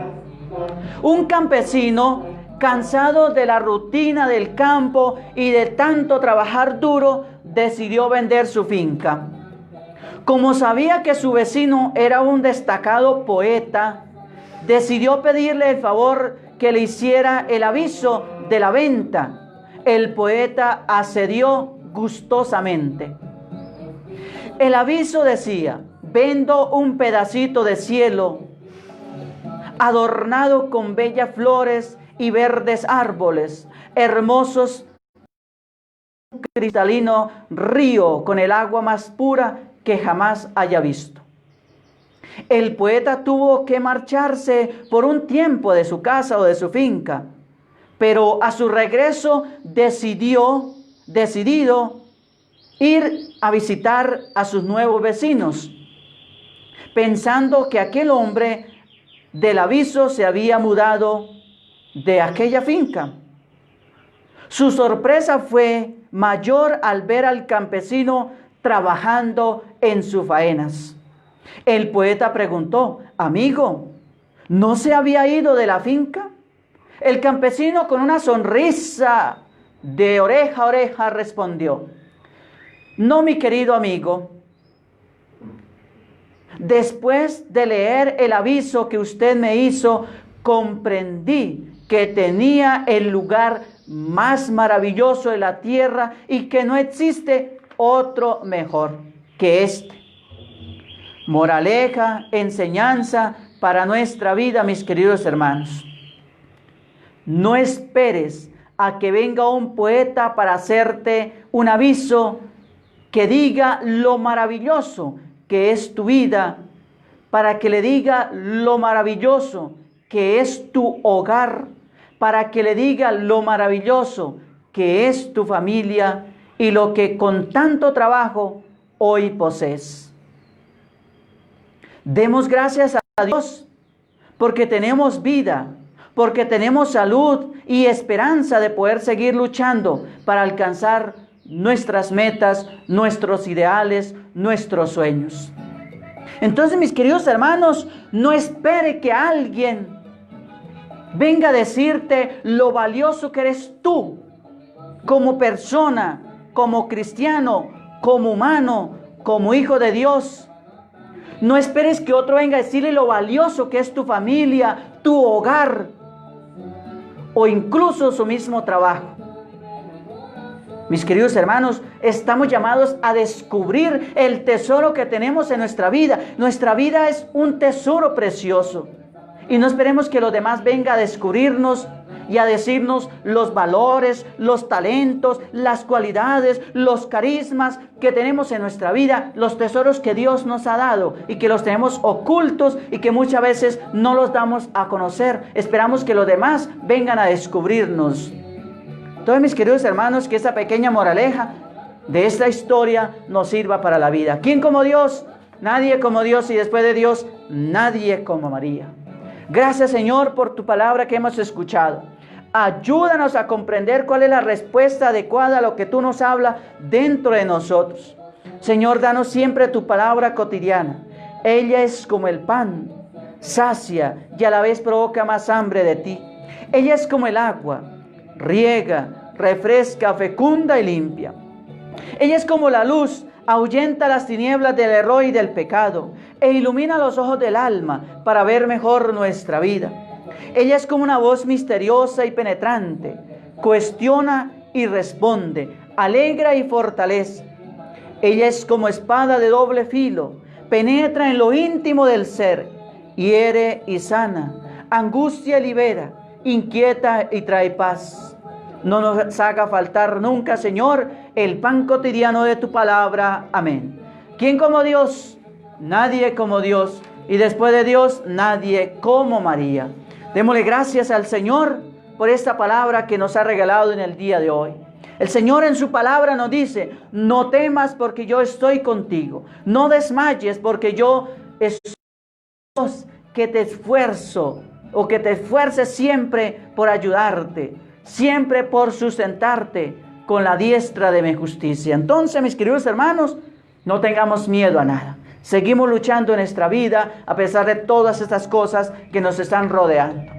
Un campesino, cansado de la rutina del campo y de tanto trabajar duro, decidió vender su finca. Como sabía que su vecino era un destacado poeta, decidió pedirle el favor que le hiciera el aviso de la venta. El poeta accedió gustosamente. El aviso decía: vendo un pedacito de cielo adornado con bellas flores y verdes árboles, hermosos, cristalino río con el agua más pura que jamás haya visto. El poeta tuvo que marcharse por un tiempo de su casa o de su finca, pero a su regreso decidido ir a visitar a sus nuevos vecinos, pensando que aquel hombre del aviso se había mudado de aquella finca. Su sorpresa fue mayor al ver al campesino trabajando en sus faenas. El poeta preguntó: amigo, ¿no se había ido de la finca? El campesino, con una sonrisa de oreja a oreja, respondió: no, mi querido amigo. Después de leer el aviso que usted me hizo, comprendí que tenía el lugar más maravilloso de la tierra y que no existe otro mejor que este. Moraleja, enseñanza para nuestra vida, mis queridos hermanos. No esperes a que venga un poeta para hacerte un aviso que diga lo maravilloso que es tu vida, para que le diga lo maravilloso que es tu hogar, para que le diga lo maravilloso que es tu familia y lo que con tanto trabajo hoy posees. Demos gracias a Dios porque tenemos vida, porque tenemos salud y esperanza de poder seguir luchando para alcanzar nuestras metas, nuestros ideales, nuestros sueños. Entonces, mis queridos hermanos, no espere que alguien venga a decirte lo valioso que eres tú como persona, como cristiano, como humano, como hijo de Dios. No esperes que otro venga a decirle lo valioso que es tu familia, tu hogar o incluso su mismo trabajo. Mis queridos hermanos, estamos llamados a descubrir el tesoro que tenemos en nuestra vida. Nuestra vida es un tesoro precioso. Y no esperemos que los demás vengan a descubrirnos y a decirnos los valores, los talentos, las cualidades, los carismas que tenemos en nuestra vida, los tesoros que Dios nos ha dado y que los tenemos ocultos y que muchas veces no los damos a conocer. Esperamos que los demás vengan a descubrirnos. Entonces, mis queridos hermanos, que esta pequeña moraleja de esta historia nos sirva para la vida. ¿Quién como Dios? Nadie como Dios, y después de Dios, nadie como María. Gracias, Señor, por tu palabra que hemos escuchado. Ayúdanos a comprender cuál es la respuesta adecuada a lo que tú nos hablas dentro de nosotros. Señor, danos siempre tu palabra cotidiana. Ella es como el pan, sacia y a la vez provoca más hambre de ti. Ella es como el agua, riega, refresca, fecunda y limpia. Ella es como la luz, ahuyenta las tinieblas del error y del pecado e ilumina los ojos del alma para ver mejor nuestra vida. Ella es como una voz misteriosa y penetrante, cuestiona y responde, alegra y fortalece. Ella es como espada de doble filo, penetra en lo íntimo del ser, hiere y sana, angustia y libera, inquieta y trae paz. No nos haga faltar nunca, Señor, el pan cotidiano de tu palabra. Amén. ¿Quién como Dios? Nadie como Dios. Y después de Dios, nadie como María. Démosle gracias al Señor por esta palabra que nos ha regalado en el día de hoy. El Señor en su palabra nos dice: no temas porque yo estoy contigo. No desmayes porque yo estoy que te esfuerzo o que te esfuerces siempre por ayudarte, siempre por sustentarte con la diestra de mi justicia. Entonces, mis queridos hermanos, no tengamos miedo a nada. Seguimos luchando en nuestra vida a pesar de todas estas cosas que nos están rodeando.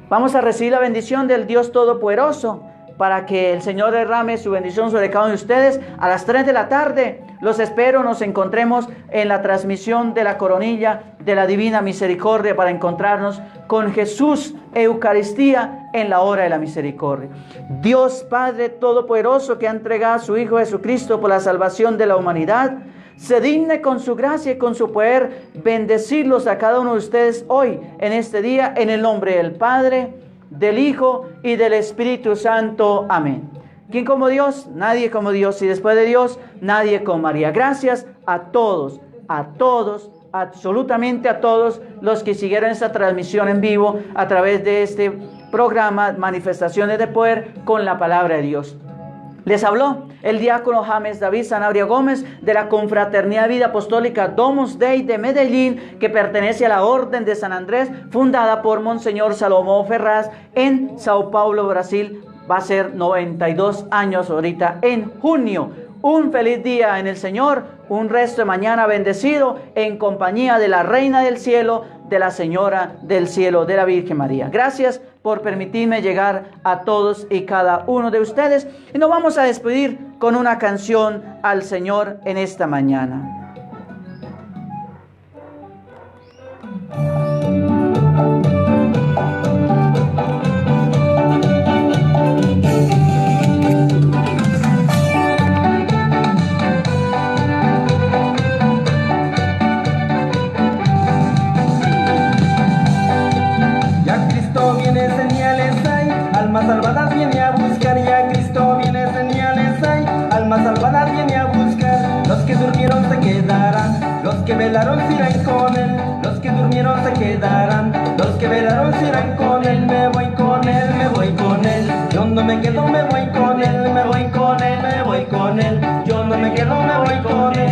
Vamos a recibir la bendición del Dios Todopoderoso para que el Señor derrame su bendición sobre cada uno de ustedes. A las 3 de la tarde los espero, nos encontremos en la transmisión de la coronilla de la Divina Misericordia para encontrarnos con Jesús, Eucaristía, en la hora de la misericordia. Dios Padre Todopoderoso, que ha entregado a su Hijo Jesucristo por la salvación de la humanidad, se digne con su gracia y con su poder bendecirlos a cada uno de ustedes hoy, en este día, en el nombre del Padre, del Hijo y del Espíritu Santo. Amén. ¿Quién como Dios? Nadie como Dios. Y después de Dios, nadie como María. Gracias a todos, absolutamente a todos los que siguieron esta transmisión en vivo a través de este programa Manifestaciones de Poder con la Palabra de Dios. Les habló el diácono James David Sanabria Gómez de la Confraternidad de Vida Apostólica Domus Dei de Medellín, que pertenece a la Orden de San Andrés, fundada por Monseñor Salomón Ferraz en Sao Paulo, Brasil. Va a ser 92 años ahorita en junio. Un feliz día en el Señor, un resto de mañana bendecido en compañía de la Reina del Cielo, de la Señora del Cielo, de la Virgen María. Gracias por permitirme llegar a todos y cada uno de ustedes. Y nos vamos a despedir con una canción al Señor en esta mañana. Salvadas viene a buscar, ya Cristo viene, señales hay. Almas salvadas viene a buscar. Los que durmieron se quedarán, los que velaron se irán con él. Los que durmieron se quedarán, los que velaron se irán con él. Me voy con él, me voy con él. Yo no me quedo, me voy con él, me voy con él, me voy con él. Yo no me quedo, me voy con él.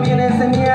Viene, señor.